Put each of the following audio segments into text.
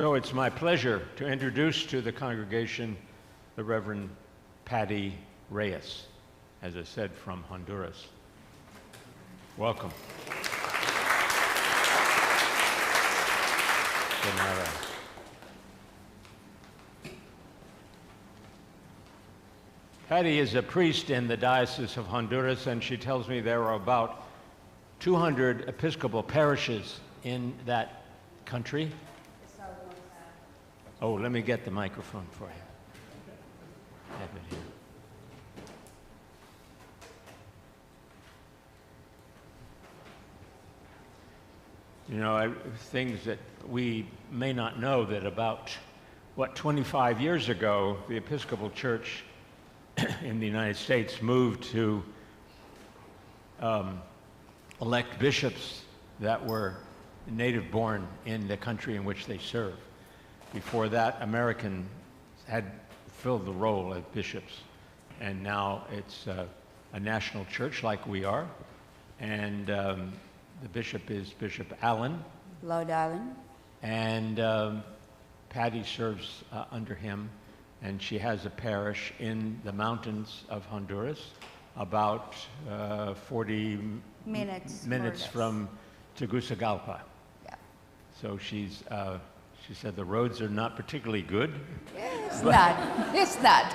So it's my pleasure to introduce to the congregation the Reverend Patty Reyes, as I said, from Honduras. Welcome. Patty is a priest in the Diocese of Honduras, and she tells me there are about 200 Episcopal parishes in that country. Oh, let me get the microphone for you. Have it here. You know, things that we may not know, that about, 25 years ago, the Episcopal Church in the United States moved to elect bishops that were native-born in the country in which they serve. Before that, Americans had filled the role of bishops, and now it's a national church like we are, and the bishop is Bishop Allen. Lord Allen. And Patty serves under him, and she has a parish in the mountains of Honduras, about 40 minutes from Tegucigalpa. Yeah. So she said the roads are not particularly good. It's not. It's not.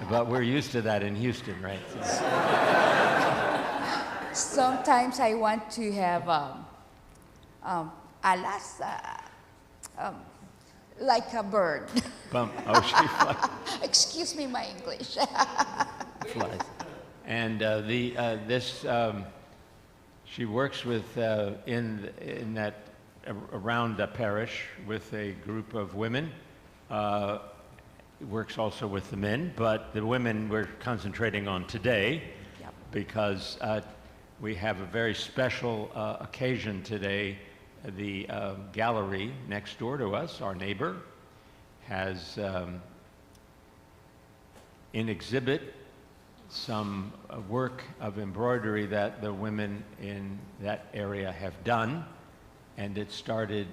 But we're used to that in Houston, right? So. Sometimes I want to have alas, like a bird. Bump. Oh, she flies. Excuse me, my English. Flies. And she works with in that around the parish with a group of women. Works also with the men, but the women we're concentrating on today. Yep. Because we have a very special occasion today. The gallery next door to us, our neighbor, has in exhibit some work of embroidery that the women in that area have done. And it started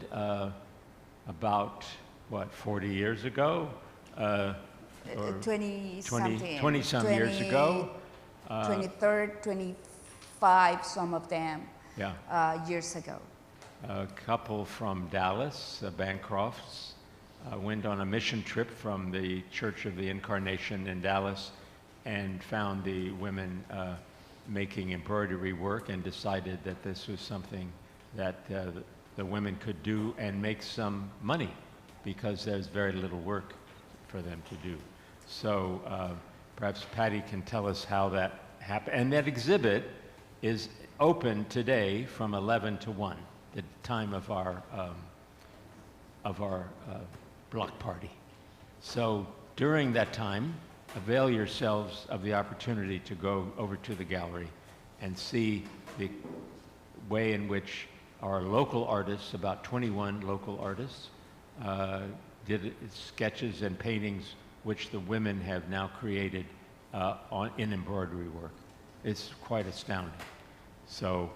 about, 40 years ago? 20-something. Years ago. 23rd, 25, some of them, yeah. Years ago. A couple from Dallas, Bancrofts, went on a mission trip from the Church of the Incarnation in Dallas and found the women making embroidery work and decided that this was something that the women could do and make some money, because there's very little work for them to do. So perhaps Patty can tell us how that happened. And that exhibit is open today from 11 to 1, the time of our block party. So during that time, avail yourselves of the opportunity to go over to the gallery and see the way in which our local artists, about 21 local artists, did sketches and paintings which the women have now created in embroidery work. It's quite astounding. So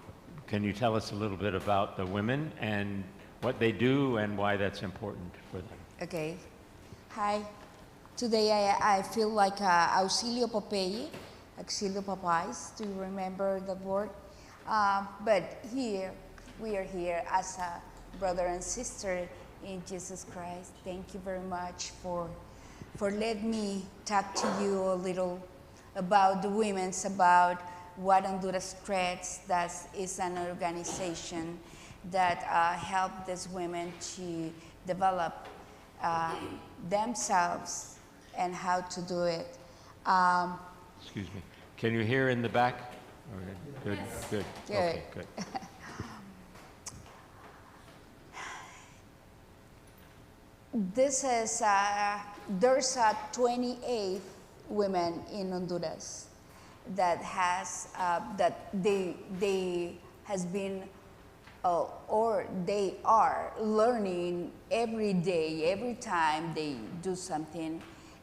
can you tell us a little bit about the women and what they do and why that's important for them? Okay. Hi. Today I feel like Auxilio Popeye, Auxilio Popeyes, to remember the word. But here, we are here as a brother and sister in Jesus Christ. Thank you very much for letting me talk to you a little about the women's, about what Honduras Threads does. Is an organization that helps these women to develop themselves and how to do it. Excuse me. Can you hear in the back? Good, yes. Good. Okay, good. This is, there's 28 women in Honduras that has, that they has been, or they are learning every day, every time they do something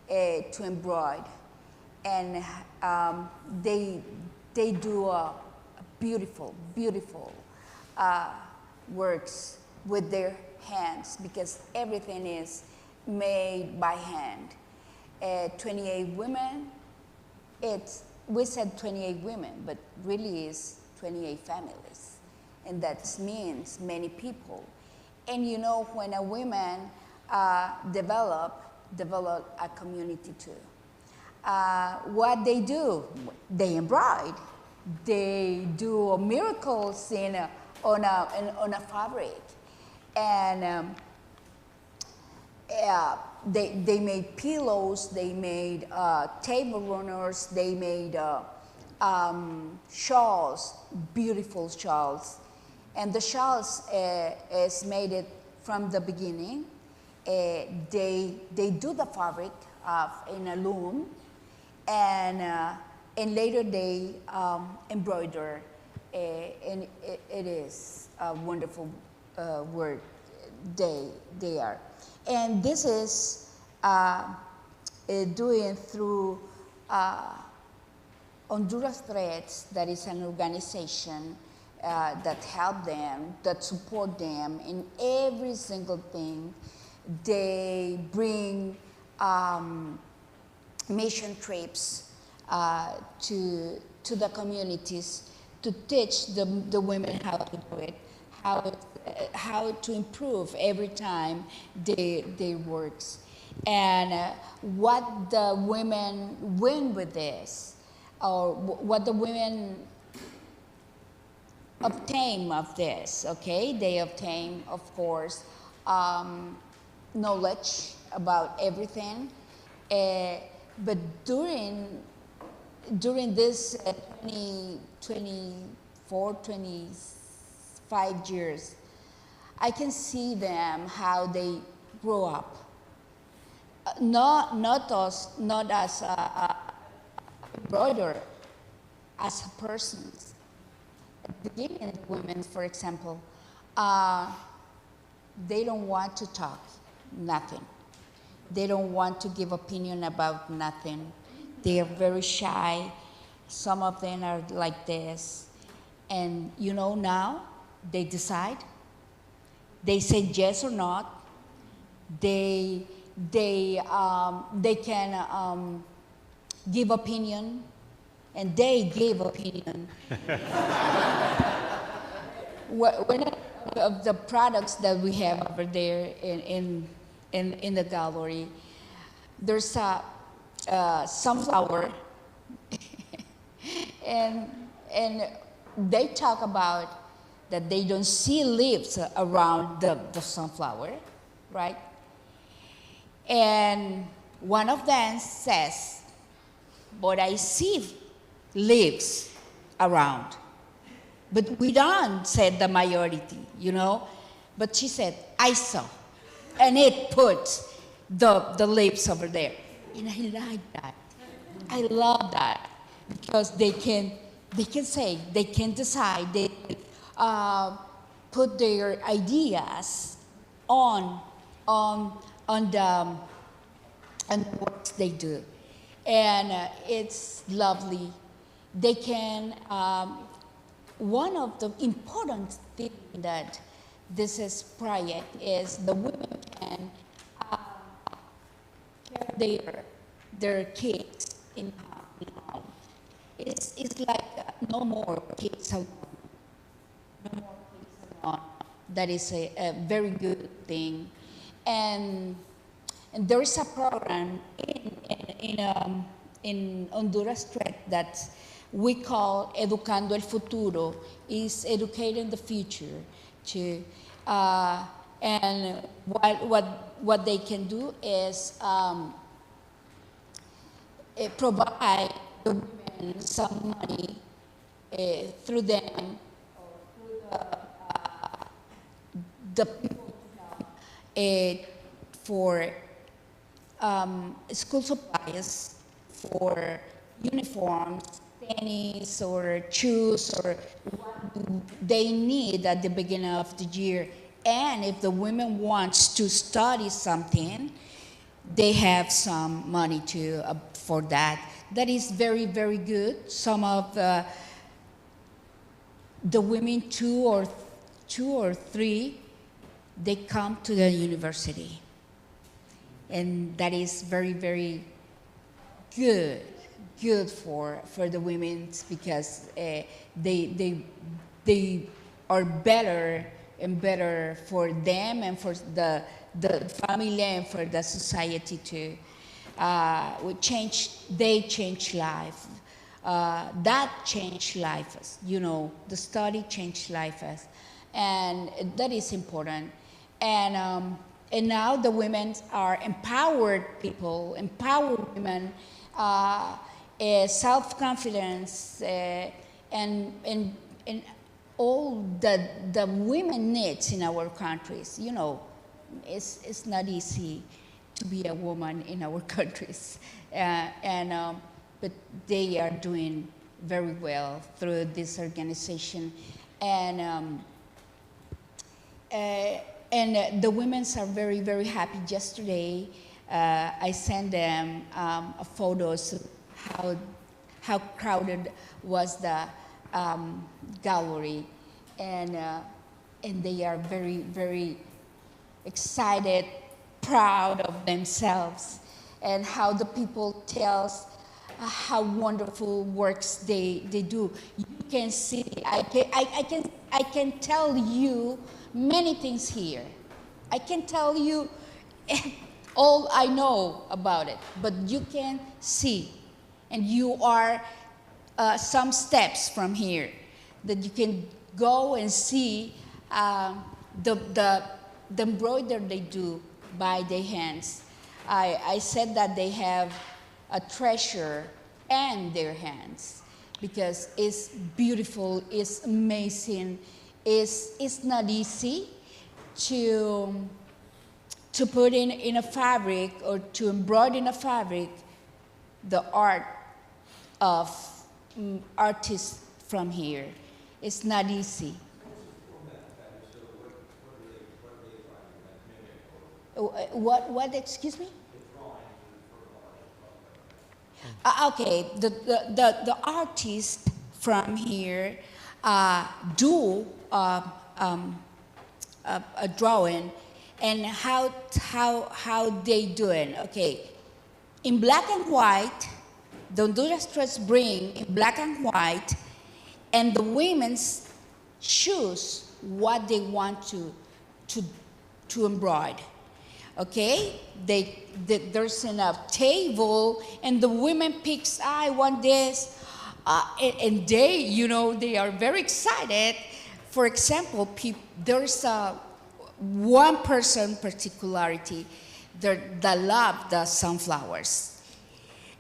to embroider. And they do beautiful, beautiful works with their hands because everything is made by hand. 28 women, we said 28 women, but really it's 28 families. And that means many people. And you know, when a woman develop a community too. What they do, they embroider. They do miracles on a fabric. And they made pillows, they made table runners, they made shawls, beautiful shawls. And the shawls is made it from the beginning. They do the fabric in a loom, and later they embroider, and it is a wonderful work they are. And this is doing through Honduras Threads, that is an organization that help them, that support them in every single thing. They bring mission trips to the communities to teach the women how to do it, how to improve every time they works. And what the women win with this, or what the women obtain of this, okay? They obtain, of course, knowledge about everything. But during this 24, 25 years, I can see them how they grow up. Not as a embroiderer, as a person. At the beginning, the women, for example, they don't want to talk, nothing. They don't want to give opinion about nothing. They are very shy. Some of them are like this. And you know, now they decide. They say yes or not. They can give opinion, and they give opinion. One of the products that we have over there in the gallery, there's a sunflower, and they talk about that they don't see leaves around the sunflower, right? And one of them says, but I see leaves around. But we don't, said the majority, you know. But she said, I saw. And it puts the leaves over there. And I like that. I love that. Because they can say, they can decide, they put their ideas on the works they do. And it's lovely. They can, one of the important things that this is project is the women can care their kids in home. It's like no more kids alone. No more kids alone. That is a very good thing. And there is a program in Honduras that we call Educando el Futuro, is educating the future. And what they can do is provide the women some money through them, or through the people, for school supplies, for uniforms, tennis or shoes, or what they need at the beginning of the year. And if the women wants to study something, they have some money for that. That is very, very good. Some of the women, two or three, they come to the university. And that is very, very good for the women, because they are better and better for them and for the family and for the society too. They change life. That changed lives, you know, the study changed lives, and that is important. And now the women are empowered people, empowered women, self-confidence, and all the women needs in our countries. You know, it's not easy to be a woman in our countries, but they are doing very well through this organization, and the women are very, very happy. Yesterday, I sent them photos of how crowded was the gallery, and they are very, very excited, proud of themselves, and how the people tells how wonderful works they do. You can see, I can tell you many things here. I can tell you all I know about it, but you can see, and you are some steps from here that you can go and see the embroidery they do by their hands. I said that they have a treasure in their hands, because it's beautiful, it's amazing, it's not easy to put in a fabric or to embroider in a fabric the art of artists from here. It's not easy. What, excuse me? Okay, the artists from here do a drawing, and how they do it. Okay, in black and white, the Honduras Trust bring in black and white, and the women choose what they want to embroider. Okay, there's enough table, and the women picks, I want this, and they, you know, they are very excited. For example, there's one person particularity that loved the sunflowers,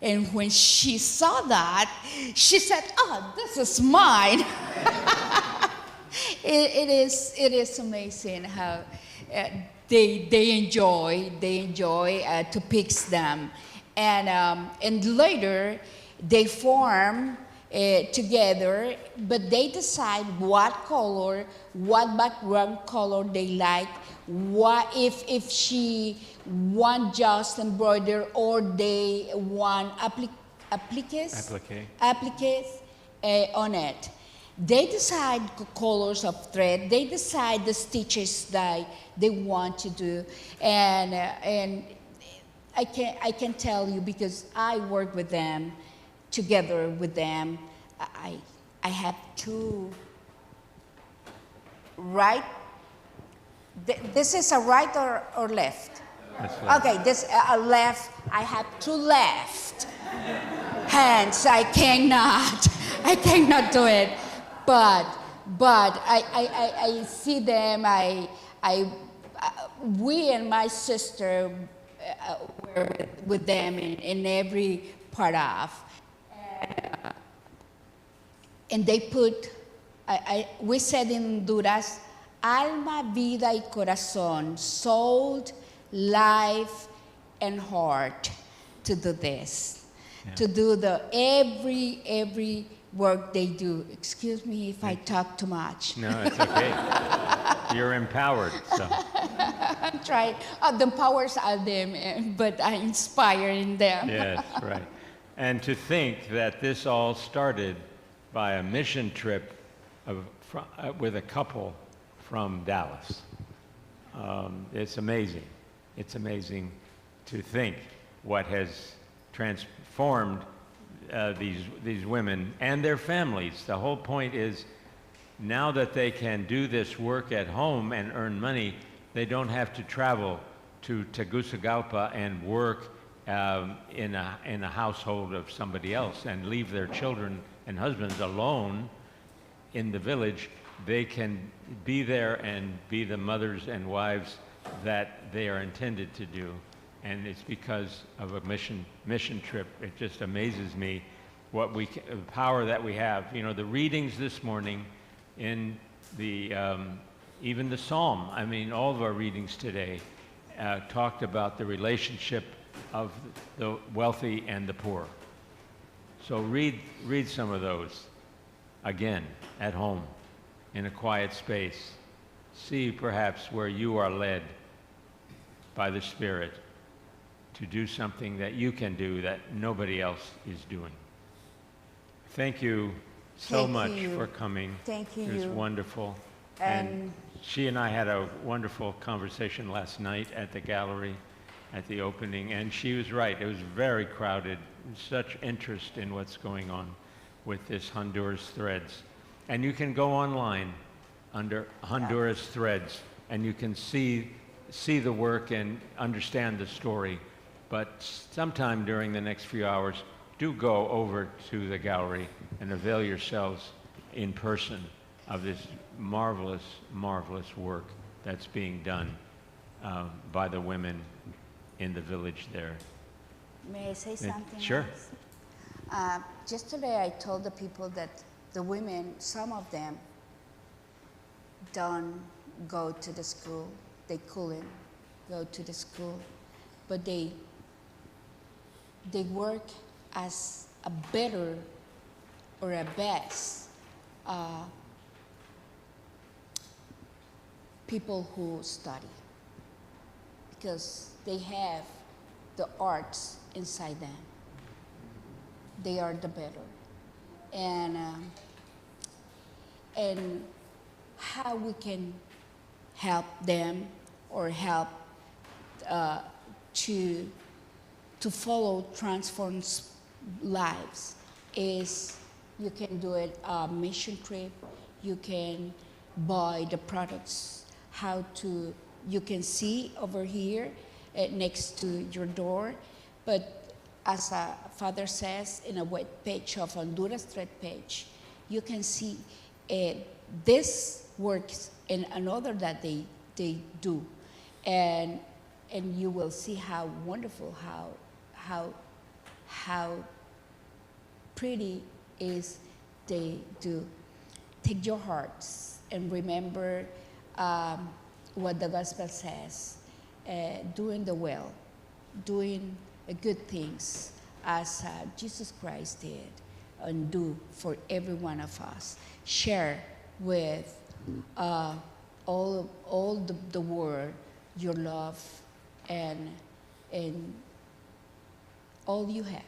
and when she saw that, she said, "Oh, this is mine." It is amazing how. They enjoy to pick them, and later they form together, but they decide what color, what background color they like, what if she want just embroider or they want appliques on it. They decide colors of thread. They decide the stitches that they want to do, and I can tell you, because I work with them, together with them. I have to right. This is a right or left? Okay, this a left. I have two left hands. I cannot do it. But I see them. We and my sister were with them in every part of, and they put. We said in Honduras, alma, vida y corazón, soul, life, and heart, to do this, to do the every work they do. Excuse me if I talk too much. No, it's okay. You're empowered, so. I'm trying. The powers are them, but I inspire in them. Yes, right. And to think that this all started by a mission trip with a couple from Dallas. It's amazing. It's amazing to think what has transformed these women and their families. The whole point is, now that they can do this work at home and earn money, they don't have to travel to Tegucigalpa and work in a household of somebody else and leave their children and husbands alone in the village. They can be there and be the mothers and wives that they are intended to do. And it's because of a mission trip. It just amazes me the power that we have. You know, the readings this morning in the, even the Psalm, I mean, all of our readings today talked about the relationship of the wealthy and the poor. So read some of those again at home in a quiet space. See perhaps where you are led by the Spirit to do something that you can do that nobody else is doing. Thank you so much for coming. Thank you. It was wonderful. And she and I had a wonderful conversation last night at the gallery at the opening, and she was right. It was very crowded. Such interest in what's going on with this Honduras Threads. And you can go online under Honduras Threads, and you can see the work and understand the story. But sometime during the next few hours, do go over to the gallery and avail yourselves in person of this marvelous, marvelous work that's being done by the women in the village there. may I say something Sure. else? Yesterday I told the people that the women, some of them, don't go to the school. They couldn't go to the school, but they work as a better or a best people who study, because they have the arts inside them. They are the better. And how we can help them or help to follow transformed lives is you can do it a mission trip. You can buy the products. You can see over here next to your door, but as a father says in a web page of Honduras Thread page, you can see this works and another that they do, and you will see how wonderful, how pretty is they do. Take your hearts and remember what the gospel says, doing the well, doing good things as Jesus Christ did and do for every one of us. Share with all the world your love and all you have.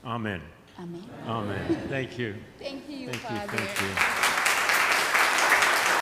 Amen. Amen. Amen. Thank you. Thank you, Thank Father. you. Thank you.